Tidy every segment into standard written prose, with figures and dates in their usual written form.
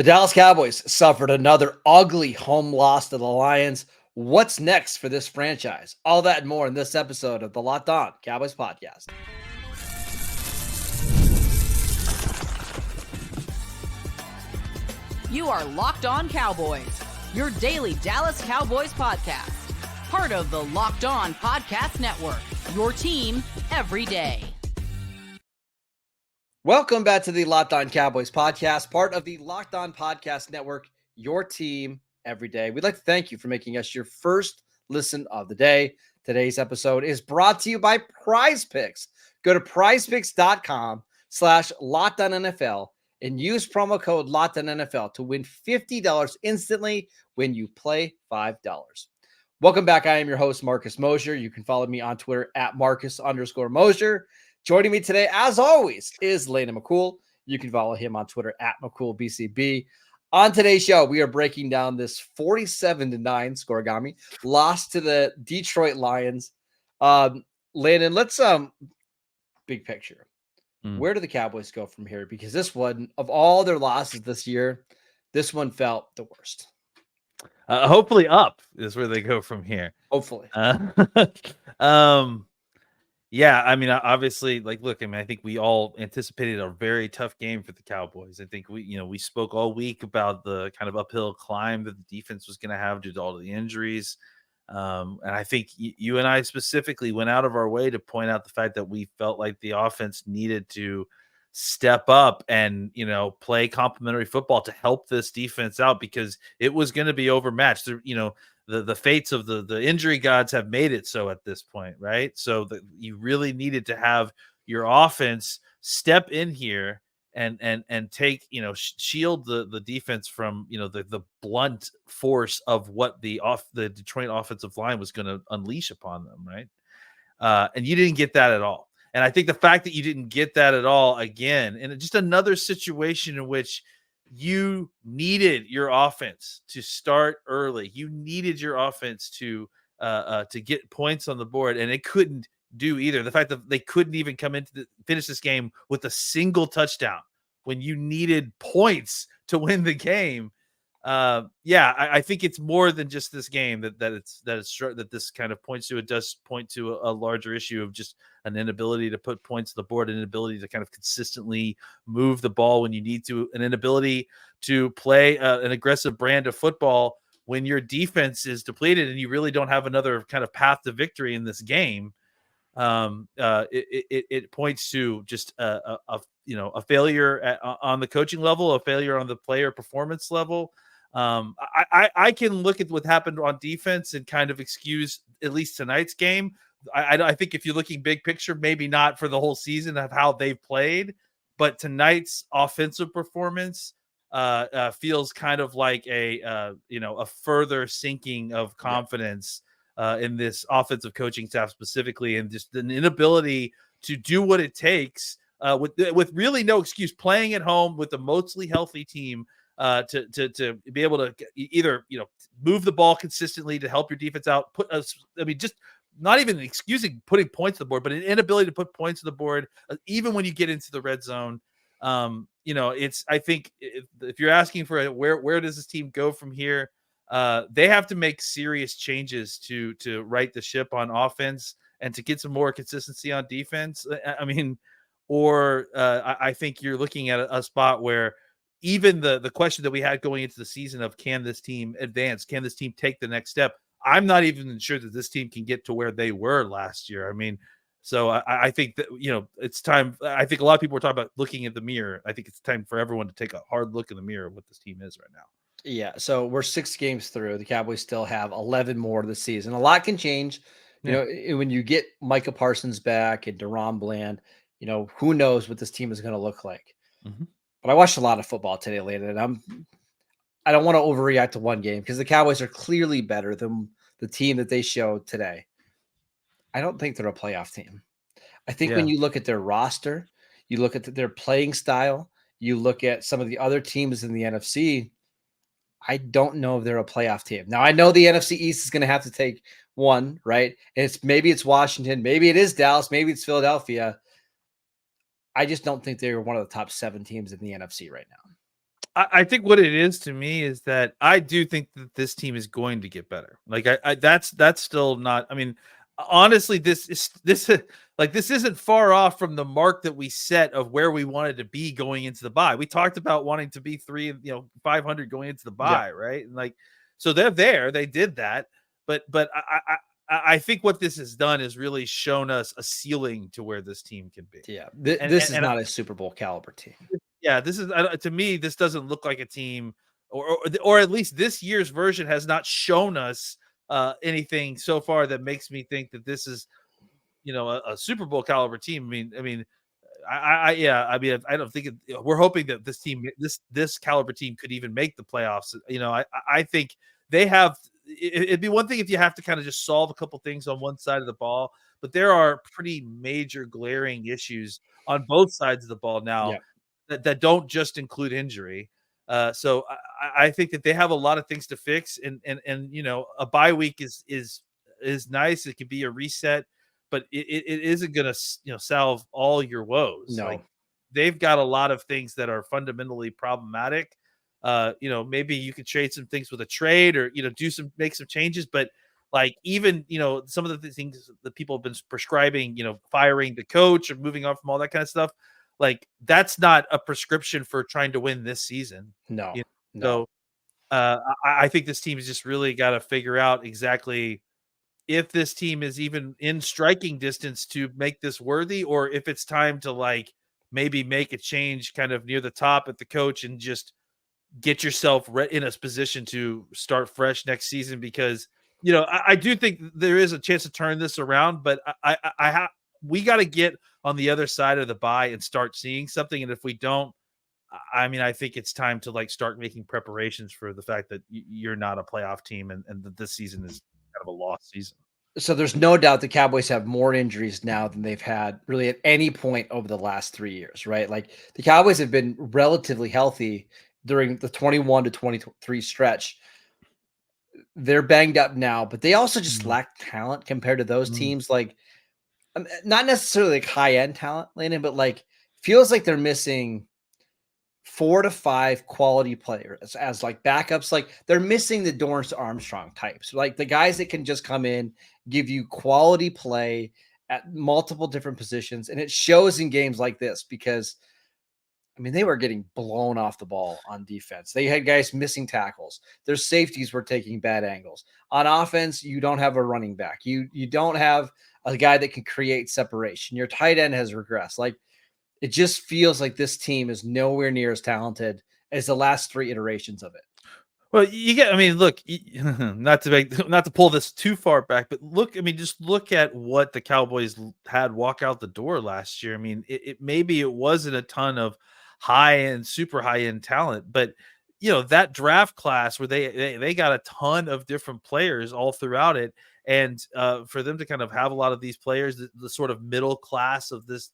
The Dallas Cowboys suffered another ugly home loss to the Lions. What's next for this franchise? All that and more in this episode of the Locked On Cowboys podcast. You are Locked On Cowboys, your daily Dallas Cowboys podcast. Part of the Locked On Podcast Network, your team every day. Welcome back to the Locked On Cowboys podcast, part of the Locked On Podcast Network, your team every day. We'd like to thank you for making us your first listen of the day. Today's episode is brought to you by PrizePicks. Go to prizepicks.com/LockedOnNFL and use promo code LockedOnNFL to win $50 instantly when you play $5. Welcome back. I am your host, Marcus Mosher. You can follow me on Twitter at Marcus_Mosher. Joining me today, as always, is Landon McCool. You can follow him on Twitter at McCoolBCB. On today's show, we are breaking down this 47-9 scoregami loss to the Detroit Lions. Landon, let's big picture. Where do the Cowboys go from here? Because this one, of all their losses this year, this one felt the worst. Hopefully up is where they go from here. Hopefully. Yeah, I mean, obviously, look, I mean, I think we all anticipated a very tough game for the Cowboys. I think we spoke all week about the kind of uphill climb that the defense was going to have due to all of the injuries. And I think you and I specifically went out of our way to point out the fact that we felt like the offense needed to step up and, play complementary football to help this defense out because it was going to be overmatched. The fates of the injury gods have made it so at this point, right? So you really needed to have your offense step in here and take, shield the defense from, the blunt force of what the Detroit offensive line was going to unleash upon them, right? And you didn't get that at all. And I think the fact that you didn't get that at all again, and just another situation in which you needed your offense to start early. You needed your offense to get points on the board, and it couldn't do either. The fact that they couldn't even come into finish this game with a single touchdown when you needed points to win the game. I think it's more than just this game that this kind of points to. It does point to a larger issue of just an inability to put points on the board, an inability to kind of consistently move the ball when you need to, an inability to play an aggressive brand of football when your defense is depleted and you really don't have another kind of path to victory in this game. It points to just a failure on the coaching level, a failure on the player performance level. I can look at what happened on defense and kind of excuse at least tonight's game. I think if you're looking big picture, maybe not for the whole season of how they've played, but tonight's offensive performance feels kind of like a further sinking of confidence in this offensive coaching staff specifically, and just an inability to do what it takes with really no excuse, playing at home with a mostly healthy team to be able to either move the ball consistently to help your defense out. Just not even excusing putting points on the board, but an inability to put points on the board even when you get into the red zone. I think if you're asking for where does this team go from here, they have to make serious changes to right the ship on offense and to get some more consistency on defense. I think you're looking at a spot where even the question that we had going into the season of can this team advance? Can this team take the next step? I'm not even sure that this team can get to where they were last year. So I think that, it's time. I think a lot of people are talking about looking at the mirror. I think it's time for everyone to take a hard look in the mirror of what this team is right now. Yeah, so we're 6 games through. The Cowboys still have 11 more this season. A lot can change. When you get Micah Parsons back and Deron Bland, who knows what this team is going to look like. Mm-hmm. But I watched a lot of football today, Landon, and I don't want to overreact to one game because the Cowboys are clearly better than the team that they showed today. I don't think they're a playoff team. I think when you look at their roster, you look at their playing style, you look at some of the other teams in the NFC, I don't know if they're a playoff team. Now, I know the NFC East is going to have to take one, right? And maybe it's Washington, maybe it is Dallas, maybe it's Philadelphia. I just don't think they're one of the top 7 teams in the NFC right now. I think what it is to me is that I do think that this team is going to get better. Like that's still not. I mean, honestly, this isn't far off from the mark that we set of where we wanted to be going into the bye. We talked about wanting to be 500 going into the Yeah. bye, right? And like, so they're there. They did that, but I think what this has done is really shown us a ceiling to where this team can be. Yeah. And This is not a Super Bowl caliber team. yeah, this is to me. This doesn't look like a team, or at least this year's version has not shown us anything so far that makes me think that this is, a Super Bowl caliber team. I don't think we're hoping that this team, this caliber team, could even make the playoffs. I think they have. It'd be one thing if you have to kind of just solve a couple things on one side of the ball, but there are pretty major glaring issues on both sides of the ball now Yeah. that don't just include injury. So I think that they have a lot of things to fix, and a bye week is nice. It can be a reset, but it isn't going to solve all your woes. No. Like, they've got a lot of things that are fundamentally problematic. Maybe you could trade some things with a trade, or make some changes, but like, even some of the things that people have been prescribing, firing the coach or moving on from all that kind of stuff, like, that's not a prescription for trying to win this season. No. So I think this team has just really got to figure out exactly if this team is even in striking distance to make this worthy, or if it's time to like maybe make a change kind of near the top at the coach and just get yourself in a position to start fresh next season. Because I do think there is a chance to turn this around, but we got to get on the other side of the bye and start seeing something. And if we don't, I think it's time to like start making preparations for the fact that you're not a playoff team, and that this season is kind of a lost season. So there's no doubt the Cowboys have more injuries now than they've had really at any point over the last 3 years, right? Like, the Cowboys have been relatively healthy during the 21 to 23 stretch. They're banged up now, but they also just lack talent compared to those teams. Like, not necessarily like high-end talent, Landon, but like, feels like they're missing 4 to 5 quality players as like backups. Like, they're missing the Dorrance Armstrong types, like the guys that can just come in, give you quality play at multiple different positions. And it shows in games like this because, they were getting blown off the ball on defense. They had guys missing tackles. Their safeties were taking bad angles. On offense, you don't have a running back. You don't have a guy that can create separation. Your tight end has regressed. Like, it just feels like this team is nowhere near as talented as the last 3 iterations of it. Well, look, not to pull this too far back, but look, just look at what the Cowboys had walk out the door last year. Maybe it wasn't a ton of super high end talent, but that draft class where they got a ton of different players all throughout it. And for them to kind of have a lot of these players, the sort of middle class of this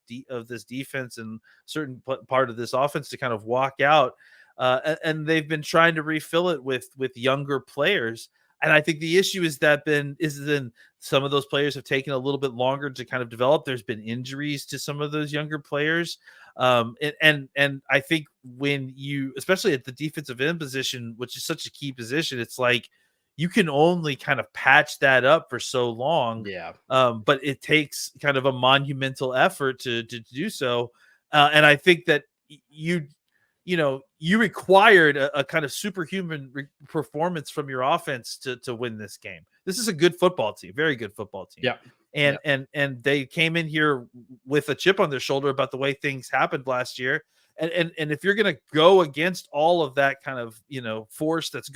defense and certain part of this offense to kind of walk out, and they've been trying to refill it with younger players. And I think the issue is then some of those players have taken a little bit longer to kind of develop. There's been injuries to some of those younger players. And I think when you, especially at the defensive end position, which is such a key position, it's like you can only kind of patch that up for so long. Yeah. But it takes kind of a monumental effort to do so. And I think that you required a kind of superhuman performance from your offense to win this game. This is a good football team, very good football team. Yeah. And they came in here with a chip on their shoulder about the way things happened last year. And if you're going to go against all of that kind of, force that's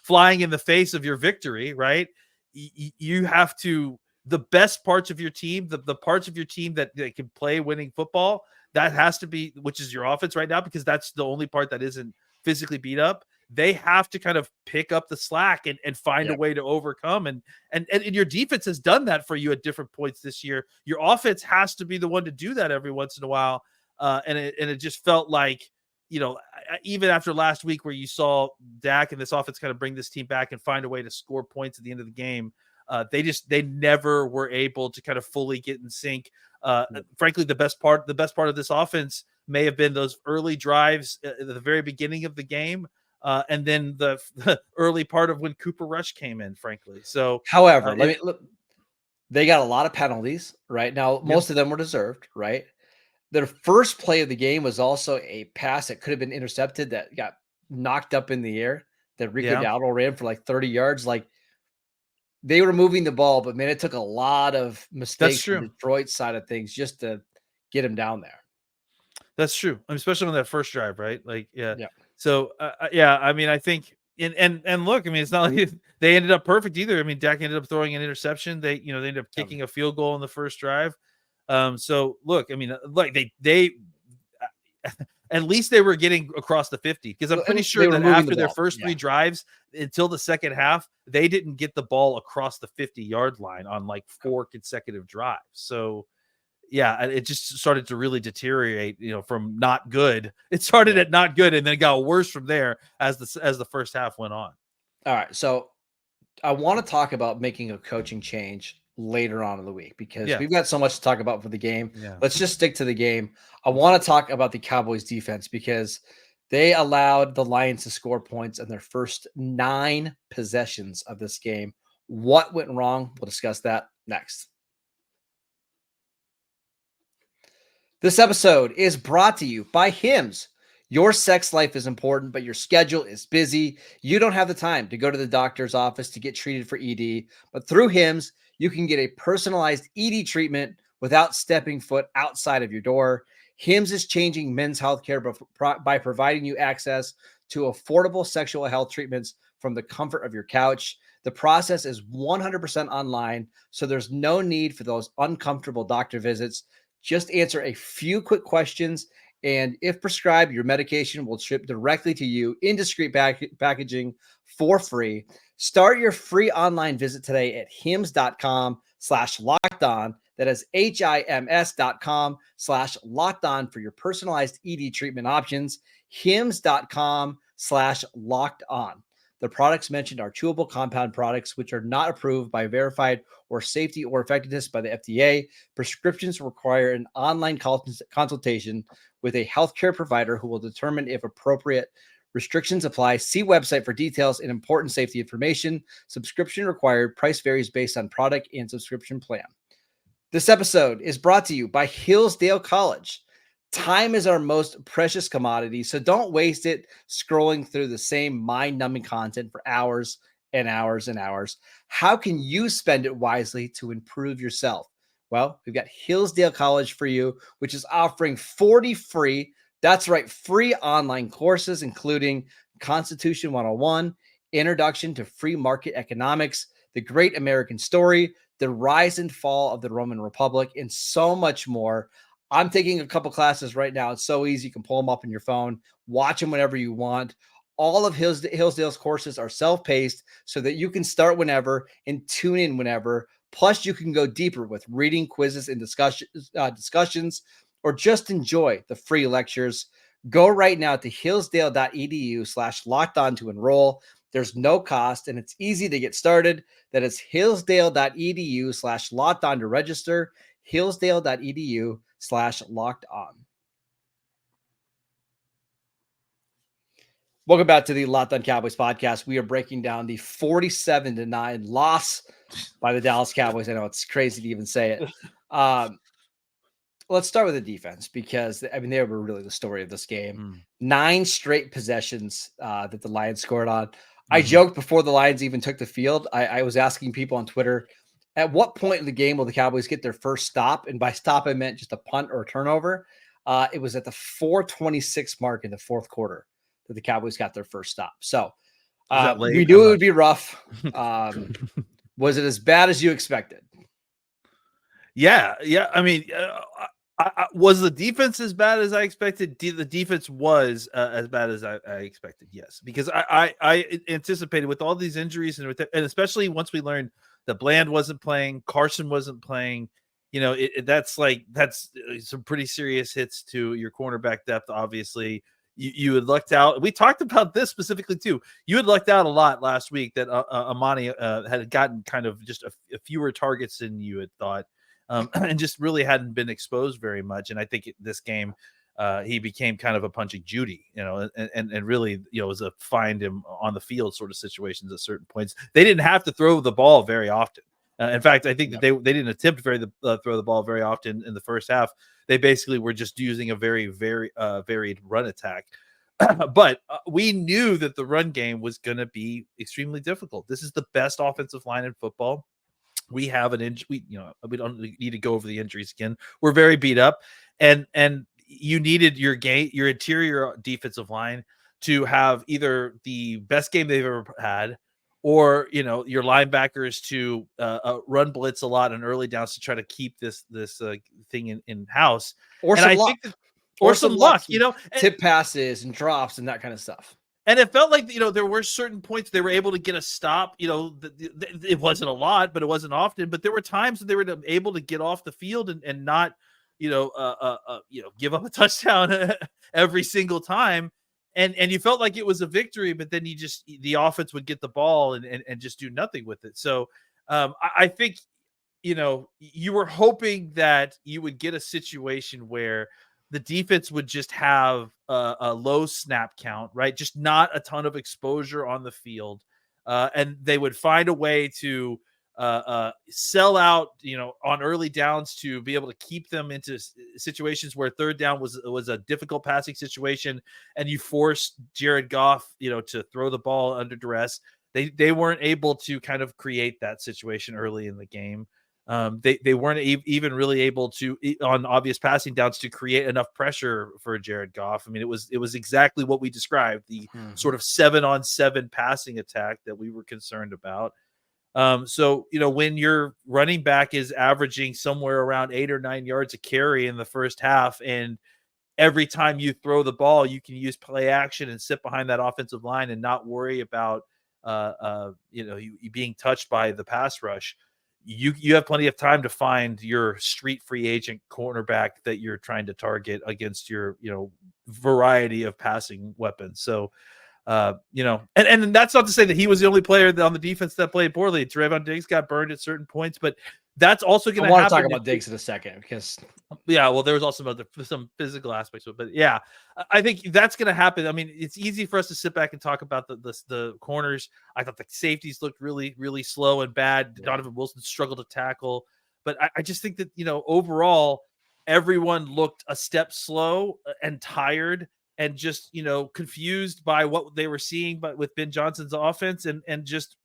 flying in the face of your victory, right? You have to, the best parts of your team, the parts of your team that can play winning football, that has to be, which is your offense right now, because that's the only part that isn't physically beat up. They have to kind of pick up the slack and find a way to overcome. And your defense has done that for you at different points this year. Your offense has to be the one to do that every once in a while. And it just felt like, even after last week where you saw Dak and this offense kind of bring this team back and find a way to score points at the end of the game, they never were able to kind of fully get in sync. Frankly, the best part of this offense may have been those early drives at the very beginning of the game. And then the early part of when Cooper Rush came in, frankly. So, however, they got a lot of penalties, right? Now, yeah, most of them were deserved, right? Their first play of the game was also a pass that could have been intercepted that got knocked up in the air that Rico yeah, Dowdle ran for like 30 yards. Like, they were moving the ball, but man, it took a lot of that's mistakes from true. Detroit's side of things just to get him down there. That's true. Especially on that first drive, right? Like, yeah. Yeah. So, yeah, I mean, I think, and look, I mean, it's not like they ended up perfect either. I mean, Dak ended up throwing an interception. They ended up kicking a field goal in the first drive. So look, I mean, like they at least they were getting across the 50, because I'm pretty sure that after their first 3 drives until the second half, they didn't get the ball across the 50-yard line on like 4 consecutive drives. So, yeah, it just started to really deteriorate, from not good. It started at not good, and then it got worse from there as the first half went on. All right. So I want to talk about making a coaching change later on in the week because we've got so much to talk about for the game. Yeah. Let's just stick to the game. I want to talk about the Cowboys defense because they allowed the Lions to score points in their first 9 possessions of this game. What went wrong? We'll discuss that next. This episode is brought to you by Hims. Your sex life is important, but your schedule is busy. You don't have the time to go to the doctor's office to get treated for ED, but through Hims, you can get a personalized ED treatment without stepping foot outside of your door. Hims is changing men's healthcare by providing you access to affordable sexual health treatments from the comfort of your couch. The process is 100% online, so there's no need for those uncomfortable doctor visits. Just answer a few quick questions, and if prescribed, your medication will ship directly to you in discreet packaging for free. Start your free online visit today at hims.com/lockedon. That is HIMS.com/lockedon for your personalized ED treatment options. hims.com/lockedon. The products mentioned are chewable compound products, which are not approved by verified or safety or effectiveness by the FDA. Prescriptions require an online consultation with a healthcare provider who will determine if appropriate. Restrictions apply. See website for details and important safety information. Subscription required. Price varies based on product and subscription plan. This episode is brought to you by Hillsdale College. Time is our most precious commodity, so don't waste it scrolling through the same mind-numbing content for hours and hours and hours. How can you spend it wisely to improve yourself? Well, we've got Hillsdale College for you, which is offering 40 free, that's right, free online courses, including Constitution 101, Introduction to Free Market Economics, The Great American Story, The Rise and Fall of the Roman Republic, and so much more. I'm taking a couple classes right now. It's so easy. You can pull them up on your phone, watch them whenever you want. All of Hillsdale's courses are self-paced so that you can start whenever and tune in whenever. Plus, you can go deeper with reading, quizzes, and discussions, or just enjoy the free lectures. Go right now to hillsdale.edu/lockedon to enroll. There's no cost, and it's easy to get started. That is hillsdale.edu/lockedon to register. hillsdale.edu/lockedon. Welcome back to the Locked On Cowboys podcast. We are breaking down the 47-9 loss by the Dallas Cowboys. I know it's crazy to even say it. Let's start with the defense because, I mean, they were really the story of this game. 9 straight possessions that the Lions scored on. I joked before the Lions even took the field. I was asking people on Twitter, at what point in the game will the Cowboys get their first stop? And by stop, I meant just a punt or a turnover. It was at the 4:26 mark in the fourth quarter that the Cowboys got their first stop. So we knew it would be rough. Was it as bad as you expected? Yeah. I mean, was the defense as bad as I expected? The defense was as bad as I expected, yes. Because I anticipated with all these injuries and especially once we learned that Bland wasn't playing, Carson wasn't playing, that's some pretty serious hits to your cornerback depth, obviously. You had lucked out. We talked about this specifically too. You had lucked out a lot last week that Amani had gotten kind of just a fewer targets than you had thought, and just really hadn't been exposed very much. And I think this game, he became kind of a punching Judy, and really, was a find him on the field sort of situations at certain points. They didn't have to throw the ball very often. In fact, I think that they didn't attempt throw the ball very often in the first half. They basically were just using a very, very varied run attack. But we knew that the run game was going to be extremely difficult. This is the best offensive line in football. We have an injury. We don't need to go over the injuries again. We're very beat up, and you needed your interior defensive line to have either the best game they've ever had, or your linebackers to run blitz a lot on early downs to try to keep this thing in house, or and some I luck. think or some luck, tip passes and drops and that kind of stuff. And it felt like, there were certain points they were able to get a stop. It wasn't a lot, but it wasn't often. But there were times that they were able to get off the field and not, give up a touchdown every single time. And you felt like it was a victory, but then the offense would get the ball and just do nothing with it. So I think, you were hoping that you would get a situation where the defense would just have a low snap count, right? Just not a ton of exposure on the field. And they would find a way to sell out, on early downs to be able to keep them into situations where third down was a difficult passing situation. And you forced Jared Goff, to throw the ball under duress. They weren't able to kind of create that situation early in the game. They weren't even really able to, on obvious passing downs, to create enough pressure for Jared Goff. I mean, it was exactly what we described, the sort of 7-on-7 passing attack that we were concerned about. So, when your running back is averaging somewhere around 8 or 9 yards a carry in the first half, and every time you throw the ball, you can use play action and sit behind that offensive line and not worry about, you being touched by the pass rush. You have plenty of time to find your street free agent cornerback that you're trying to target against your, variety of passing weapons. So, and that's not to say that he was the only player on the defense that played poorly. Trevon Diggs got burned at certain points, but that's also going to happen. I want to talk about Diggs in a second because well, there was also some physical aspects of it, but yeah, I think that's going to happen. I mean, it's easy for us to sit back and talk about the corners. I thought the safeties looked really, really slow and bad. Yeah. Donovan Wilson struggled to tackle, but I just think that, overall, everyone looked a step slow and tired and just, confused by what they were seeing, but with Ben Johnson's offense and just,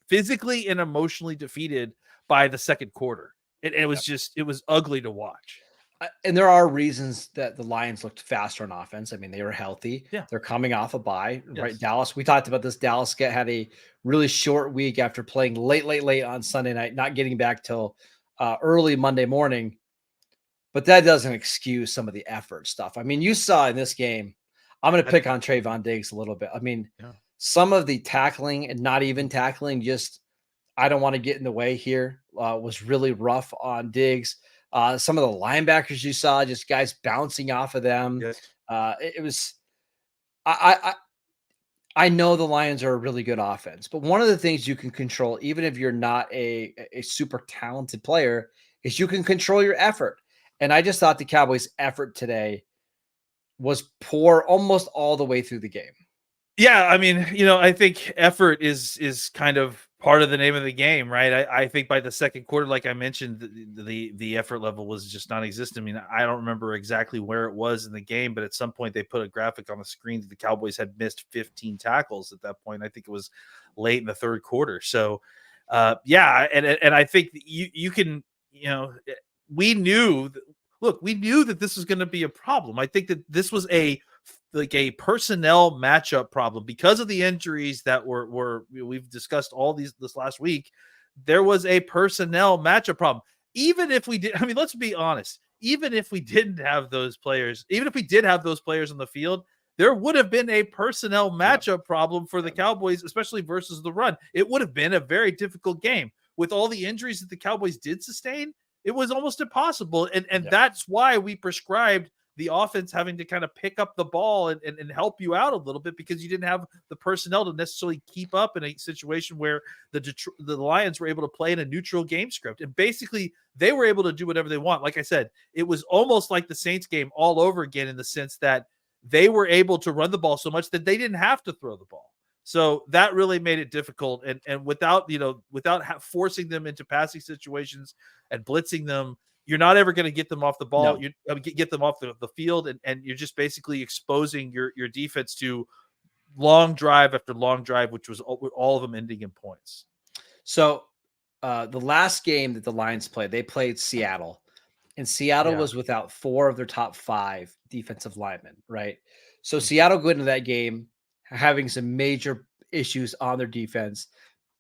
physically and emotionally defeated by the second quarter. It was it was ugly to watch. And there are reasons that the Lions looked faster on offense. I mean, they were healthy. Yeah. They're coming off a bye, yes. right? Dallas, we talked about this. Dallas had a really short week after playing late on Sunday night, not getting back till early Monday morning. But that doesn't excuse some of the effort stuff. I mean, you saw in this game, I'm going to pick on Trevon Diggs a little bit. I mean, some of the tackling and not even tackling, just I don't want to get in the way here, was really rough on Diggs. Some of the linebackers you saw, just guys bouncing off of them. Yes. It was I know the Lions are a really good offense, but one of the things you can control, even if you're not a super talented player, is you can control your effort. And I just thought the Cowboys' effort today was poor almost all the way through the game. Yeah, I mean, I think effort is kind of part of the name of the game, right? I think by the second quarter, like I mentioned, the effort level was just non-existent. I mean, I don't remember exactly where it was in the game, but at some point they put a graphic on the screen that the Cowboys had missed 15 tackles at that point. I think it was late in the third quarter. So, yeah, and I think you can, we knew that this was going to be a problem. I think that this was a personnel matchup problem because of the injuries that we've discussed this last week. There was a personnel matchup problem. Even if we did, I mean, let's be honest, even if we didn't have those players, even if we did have those players on the field, there would have been a personnel matchup problem for the Cowboys, especially versus the run. It would have been a very difficult game with all the injuries that the Cowboys did sustain. It was almost impossible. And that's why we prescribed the offense having to kind of pick up the ball and help you out a little bit because you didn't have the personnel to necessarily keep up in a situation where the Lions were able to play in a neutral game script. And basically, they were able to do whatever they want. Like I said, it was almost like the Saints game all over again in the sense that they were able to run the ball so much that they didn't have to throw the ball. So that really made it difficult. And without forcing them into passing situations and blitzing them, you're not ever going to get them off the ball. No. You get them off the field, and you're just basically exposing your defense to long drive after long drive, which was all of them ending in points. So the last game that the Lions played, they played Seattle, and Seattle was without 4 of their top 5 defensive linemen, right? So Seattle go into that game having some major issues on their defense,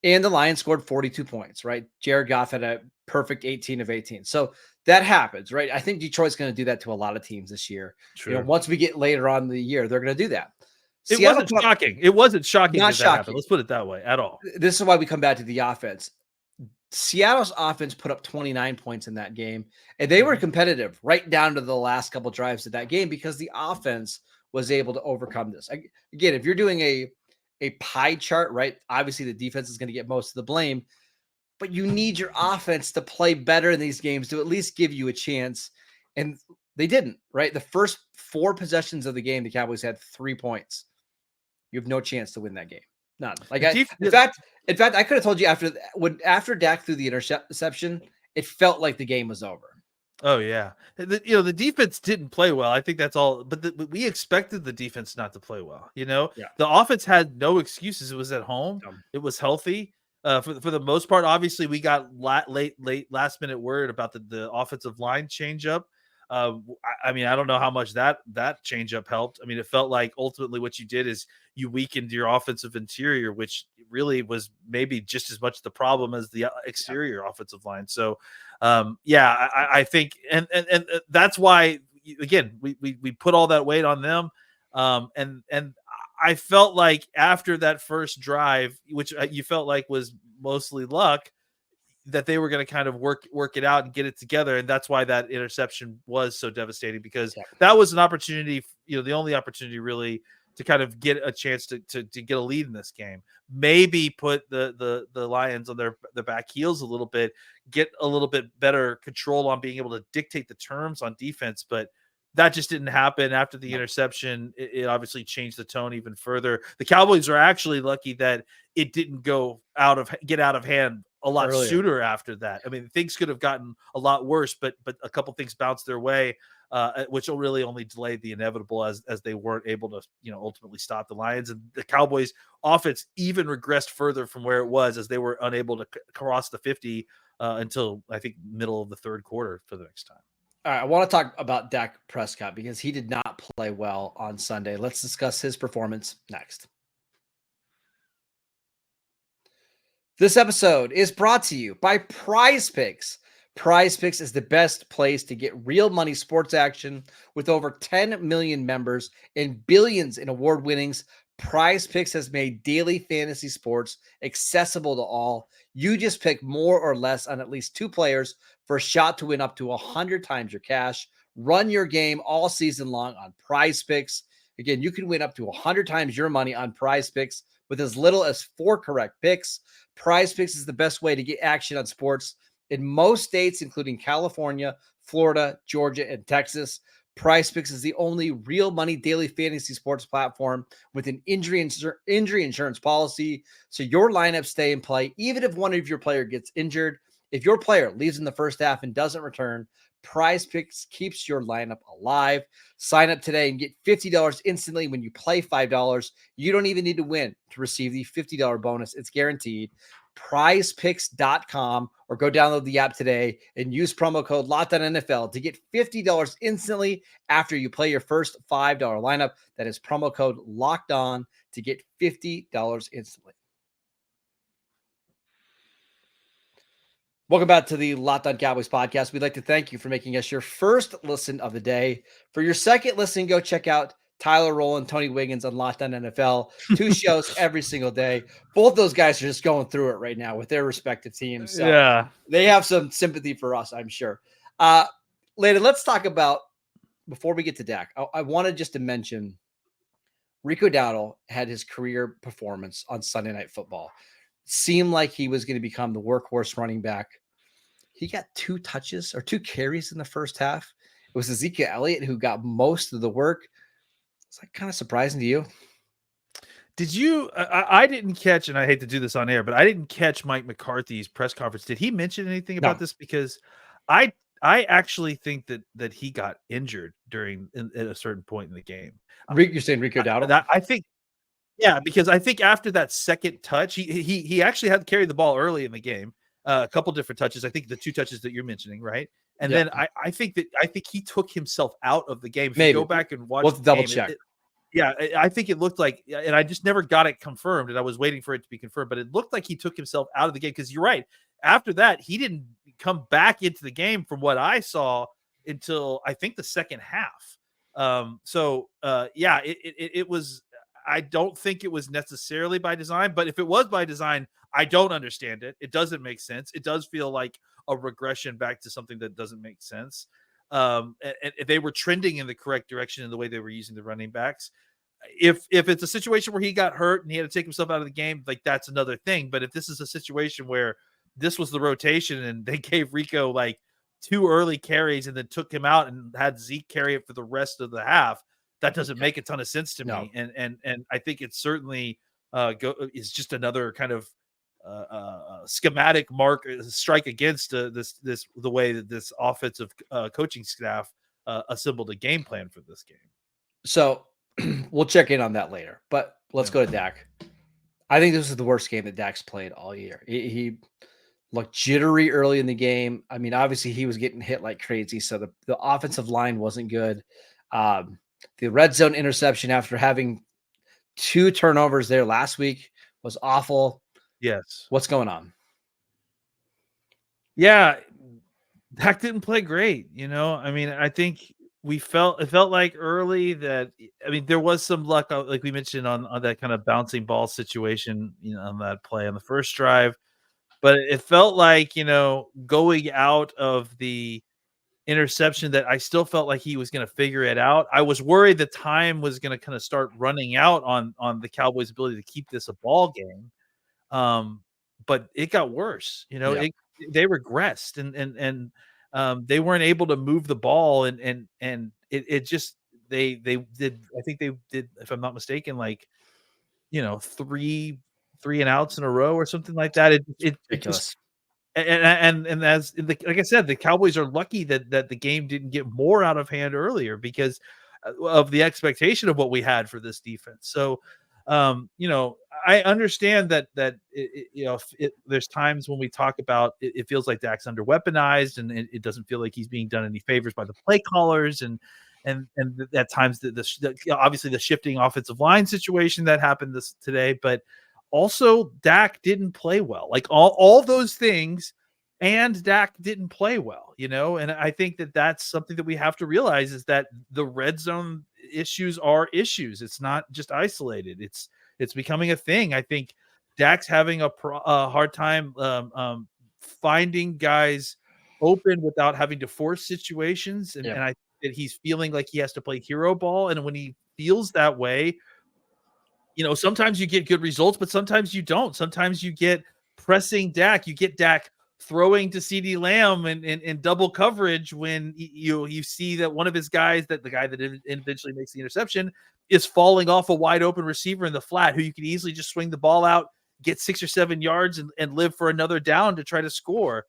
and the Lions scored 42 points, right? Jared Goff had a perfect 18 of 18. So that happens, right? I think Detroit's going to do that to a lot of teams this year. Sure. Once we get later on in the year, they're going to do that. It wasn't shocking. It wasn't shocking. Not shocking. Happened. Let's put it that way at all. This is why we come back to the offense. Seattle's offense put up 29 points in that game, and they were competitive right down to the last couple drives of that game because the offense was able to overcome this. Again, if you're doing a pie chart, right, obviously the defense is going to get most of the blame, but you need your offense to play better in these games to at least give you a chance. And they didn't, right? The first 4 possessions of the game, the Cowboys had 3 points. You have no chance to win that game. None. Like in fact, I could have told you after Dak threw the interception, it felt like the game was over. Oh yeah, the defense didn't play well. I think that's all. But we expected the defense not to play well. The offense had no excuses. It was at home. It was healthy. For the most part, obviously, we got late last minute word about the offensive line change up. I mean, I don't know how much that change up helped. I mean, it felt like ultimately what you did is you weakened your offensive interior, which really was maybe just as much the problem as the exterior offensive line. So, I think, and that's why again we put all that weight on them, and I felt like after that first drive, which you felt like was mostly luck, that they were going to kind of work it out and get it together. And that's why that interception was so devastating, because that was an opportunity, the only opportunity really to kind of get a chance to get a lead in this game, maybe put the Lions on their back heels a little bit, get a little bit better control on being able to dictate the terms on defense. But that just didn't happen after the interception. It obviously changed the tone even further. The Cowboys are actually lucky that it didn't get out of hand a lot earlier. Sooner after that. I mean, things could have gotten a lot worse, but a couple things bounced their way, which will really only delay the inevitable as they weren't able to, ultimately stop the Lions. And the Cowboys offense even regressed further from where it was, as they were unable to cross the 50 until I think middle of the third quarter for the next time. All right, I want to talk about Dak Prescott because he did not play well on Sunday. Let's discuss his performance next. This episode is brought to you by PrizePicks. PrizePicks is the best place to get real money sports action. With over 10 million members and billions in award winnings, PrizePicks has made daily fantasy sports accessible to all. You just pick more or less on at least 2 players for a shot to win up to 100 times your cash. Run your game all season long on PrizePicks. Again, you can win up to 100 times your money on PrizePicks with as little as 4 correct picks. PrizePicks is the best way to get action on sports in most states, including California, Florida, Georgia, and Texas. PrizePicks is the only real money daily fantasy sports platform with an injury insurance policy, so your lineups stay in play even if one of your players gets injured. If your player leaves in the first half and doesn't return, PrizePicks keeps your lineup alive. Sign up today and get $50 instantly when you play $5. You don't even need to win to receive the $50 bonus. It's guaranteed. PrizePicks.com, or go download the app today and use promo code LOCKEDONNFL to get $50 instantly after you play your first $5 lineup. That is promo code LOCKEDON to get $50 instantly. Welcome back to the Locked On Cowboys podcast. We'd like to thank you for making us your first listen of the day. For your second listen, go check out Tyler Rowland, Tony Wiggins on Locked On NFL. 2 shows every single day. Both those guys are just going through it right now with their respective teams. So they have some sympathy for us, I'm sure. Landon, let's talk about before we get to Dak, I wanted just to mention Rico Dowdle had his career performance on Sunday Night Football. Seemed like he was going to become the workhorse running back. He got 2 touches or 2 carries in the first half. It was Ezekiel Elliott who got most of the work. Is that kind of surprising to you? Did you? I didn't catch, and I hate to do this on air, but I didn't catch Mike McCarthy's press conference. Did he mention anything about this? Because I actually think that he got injured at a certain point in the game. You're saying Rico Dowdle? I think, yeah, because I think after that second touch, he actually had to carry the ball early in the game. A couple different touches. I think the 2 touches that you're mentioning, right? And then I think he took himself out of the game. If you go back and watch, we'll double check. Yeah, I think it looked like, and I just never got it confirmed, and I was waiting for it to be confirmed, but it looked like he took himself out of the game, because you're right. After that, he didn't come back into the game from what I saw until I think the second half. It was, I don't think it was necessarily by design, but if it was by design, I don't understand it. It doesn't make sense. It does feel like a regression back to something that doesn't make sense. And they were trending in the correct direction in the way they were using the running backs. If it's a situation where he got hurt and he had to take himself out of the game, like, that's another thing. But if this is a situation where this was the rotation and they gave Rico like 2 early carries and then took him out and had Zeke carry it for the rest of the half, that doesn't make a ton of sense to me. And I think it certainly is just another kind of schematic strike against the way that this offensive coaching staff assembled a game plan for this game. So we'll check in on that later, but let's go to Dak. I think this is the worst game that Dak's played all year. He looked jittery early in the game. I mean, obviously he was getting hit like crazy, so the offensive line wasn't good. The red zone interception after having 2 turnovers there last week was awful. Yes. What's going on? Yeah, Dak didn't play great. I mean, I think it felt like early that, I mean, there was some luck, like we mentioned, on that kind of bouncing ball situation, on that play on the first drive, but it felt like, going out of the interception, that I still felt like he was going to figure it out. I was worried the time was going to kind of start running out on the Cowboys' ability to keep this a ball game. But it got worse. They regressed and they weren't able to move the ball, and it just, they did, I think they did, if I'm not mistaken, like, 3 and outs in a row or something like that. It just, and as like I said, the Cowboys are lucky that the game didn't get more out of hand earlier because of the expectation of what we had for this defense. So, I understand that there's times when we talk about it feels like Dak's under weaponized, and it doesn't feel like he's being done any favors by the play callers, and at times obviously the shifting offensive line situation that happened today, but also Dak didn't play well. Like all those things, and Dak didn't play well, and I think that that's something that we have to realize, is that the red zone issues are issues. It's not just isolated. It's becoming a thing. I think Dak's having a hard time finding guys open without having to force situations, and I think that he's feeling like he has to play hero ball, and when he feels that way, sometimes you get good results, but sometimes you don't. Sometimes you get pressing Dak. You get Dak throwing to CeeDee Lamb in double coverage when you see that one of his guys, that the guy that eventually makes the interception, is falling off a wide open receiver in the flat, who you can easily just swing the ball out, get 6 or 7 yards, and live for another down to try to score.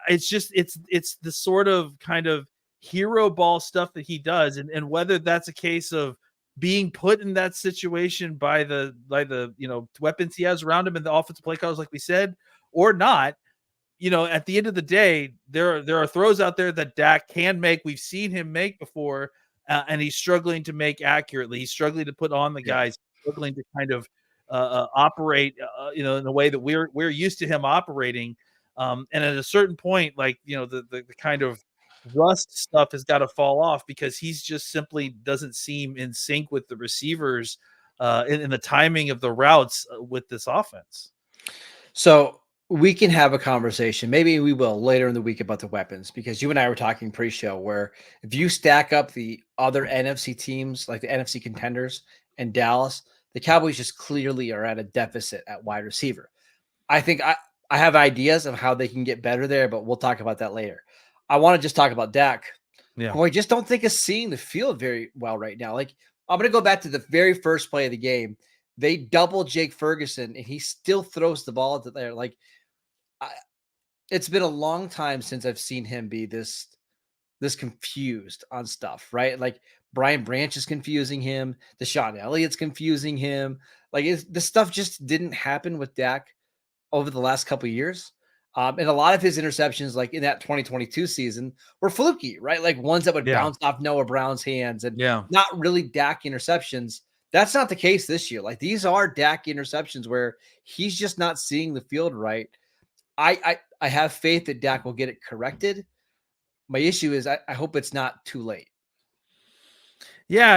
It's the sort of kind of hero ball stuff that he does, and whether that's a case of being put in that situation by the weapons he has around him and the offensive play callers, like we said, or not, at the end of the day, there are throws out there that Dak can make. We've seen him make before, and he's struggling to make accurately. He's struggling to put on the guys, struggling to kind of operate, in the way that we're used to him operating. And at a certain point, like, the kind of rust stuff has got to fall off, because he's just simply doesn't seem in sync with the receivers in the timing of the routes with this offense. So we can have a conversation. Maybe we will later in the week about the weapons, because you and I were talking pre-show where if you stack up the other NFC teams, like the NFC contenders and Dallas, the Cowboys just clearly are at a deficit at wide receiver. I think I have ideas of how they can get better there, but we'll talk about that later. I want to just talk about Dak, Yeah. who I just don't think is seeing the field very well right now. Like, I'm going to go back to the very first play of the game. They double Jake Ferguson, and he still throws the ball to there. Like, it's been a long time since I've seen him be this confused on stuff, right? Like, Brian Branch is confusing him, Deshaun Elliott's confusing him. Like, this stuff just didn't happen with Dak over the last couple of years. And a lot of his interceptions, like in that 2022 season, were fluky, right? Like ones that would Yeah. bounce off Noah Brown's hands and Yeah. not really Dak interceptions. That's not the case this year. Like, these are Dak interceptions where he's just not seeing the field right. I have faith that Dak will get it corrected. My issue is I hope it's not too late. Yeah,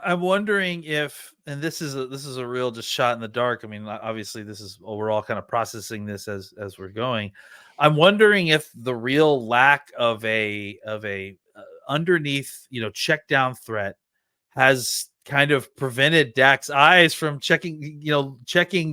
I'm wondering if, and this is a real just shot in the dark. I mean, obviously, we're all kind of processing this as we're going. I'm wondering if the real lack of a underneath, check down threat has kind of prevented Dak's eyes from checking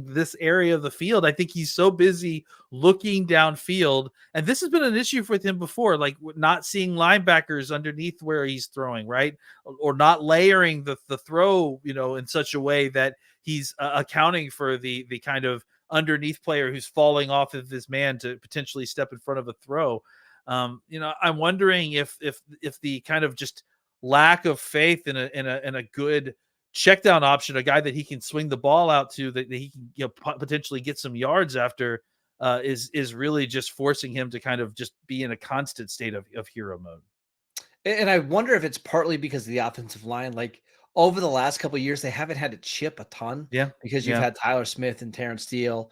this area of the field. I think he's so busy looking downfield, and this has been an issue with him before, like not seeing linebackers underneath where he's throwing, right? Or not layering the throw, in such a way that he's accounting for the kind of underneath player who's falling off of this man to potentially step in front of a throw. I'm wondering if the kind of just lack of faith in a good check down option, a guy that he can swing the ball out to, that he can potentially get some yards after, is really just forcing him to kind of just be in a constant state of hero mode. And I wonder if it's partly because of the offensive line. Like, over the last couple of years, they haven't had to chip a ton. Yeah, because you've had Tyler Smith and Terrence Steele.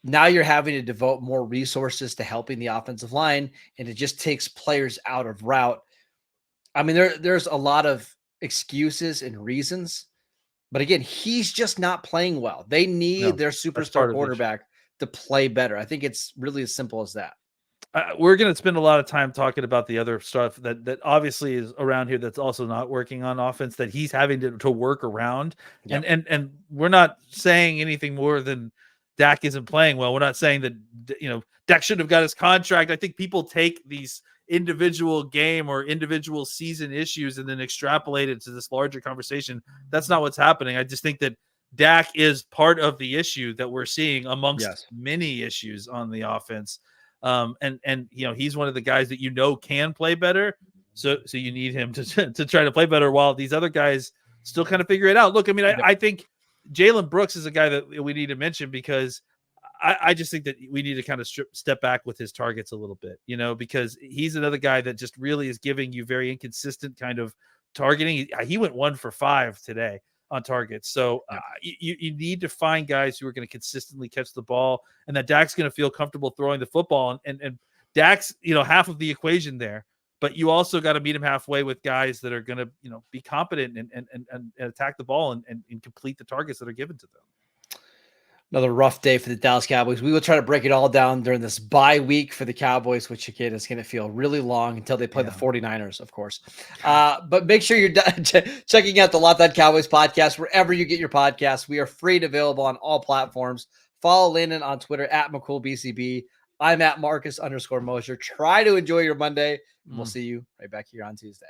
Now you're having to devote more resources to helping the offensive line, and it just takes players out of route. I mean, there's a lot of excuses and reasons, but again, he's just not playing well. They need their superstar quarterback to play better. I think it's really as simple as that. We're going to spend a lot of time talking about the other stuff that obviously is around here that's also not working on offense, that he's having to work around. Yep. And we're not saying anything more than Dak isn't playing well. We're not saying that, Dak should have got his contract. I think people take these individual game or individual season issues and then extrapolate it to this larger conversation. That's not what's happening. I just think that Dak is part of the issue that we're seeing amongst many issues on the offense. And he's one of the guys that can play better. So you need him to try to play better while these other guys still kind of figure it out. Look, I mean, I think Jalen Brooks is a guy that we need to mention, because I just think that we need to kind of step back with his targets a little bit, because he's another guy that just really is giving you very inconsistent kind of targeting. He went 1 for 5 today on targets. So you need to find guys who are going to consistently catch the ball, and that Dak's going to feel comfortable throwing the football. And Dak's, half of the equation there, but you also got to meet him halfway with guys that are going to, be competent and attack the ball and complete the targets that are given to them. Another rough day for the Dallas Cowboys. We will try to break it all down during this bye week for the Cowboys, which again is going to feel really long until they play the 49ers, of course. But make sure you're checking out the Locked On Cowboys podcast wherever you get your podcasts. We are free and available on all platforms. Follow Landon on Twitter at McCoolBCB. I'm at Marcus_Mosher. Try to enjoy your Monday, and we'll see you right back here on Tuesday.